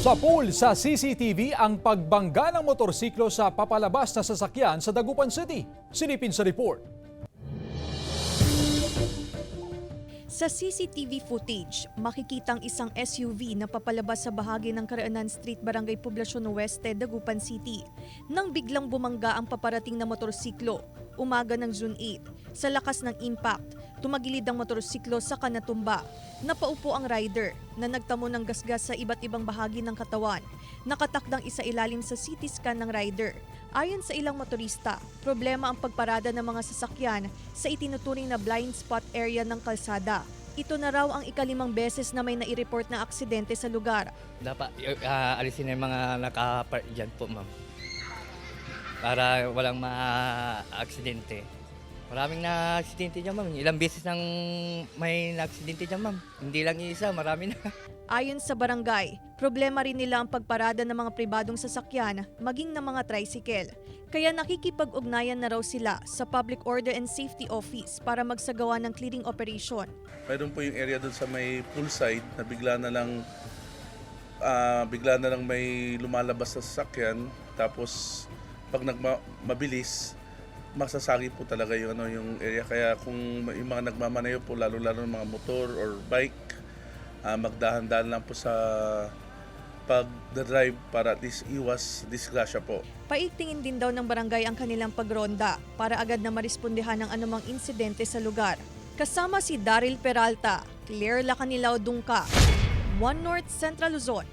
Sa pool sa CCTV ang pagbangga ng motorsiklo sa papalabas na sasakyan sa Dagupan City. Silipin sa report. Sa CCTV footage, makikitang isang SUV na papalabas sa bahagi ng Karaanan Street, Barangay Poblacion Oeste, Dagupan City nang biglang bumangga ang paparating na motorsiklo. Umaga ng June 8, sa lakas ng impact, tumagilid ang motorsiklo sa kanatumba. Napaupo ang rider na nagtamo ng gasgas sa iba't ibang bahagi ng katawan. Nakatakdang isailalim sa CT scan ng rider. Ayon sa ilang motorista, problema ang pagparada ng mga sasakyan sa itinuturing na blind spot area ng kalsada. Ito na raw ang ikalimang beses na may nai-report na aksidente sa lugar. Dapat alisin na yung mga nakapark dyan po, ma'am. Para walang ma-aksidente. Maraming na-aksidente dyan, ma'am. Ilang beses nang may na-aksidente dyan, ma'am. Hindi lang isa, marami na. Ayon sa barangay, problema rin nila ang pagparada ng mga pribadong sasakyan, maging ng mga tricycle. Kaya nakikipag-ugnayan na raw sila sa Public Order and Safety Office para magsagawa ng clearing operation. Mayroon po yung area doon sa may poolside na bigla na lang may lumalabas sa sasakyan, tapos pag mabilis masasagi po talaga yung area. Kaya kung yung mga nagmamaneho po, lalo-lalo ng mga motor or bike, magdahan-dahan lang po sa pag-drive para at least iwas disgrasya po. Paigtingin din daw ng barangay ang kanilang pagronda para agad na marespondehan ng anumang insidente sa lugar. Kasama si Daryl Peralta, Claire Lacanilao Dungka, One North Central Luzon.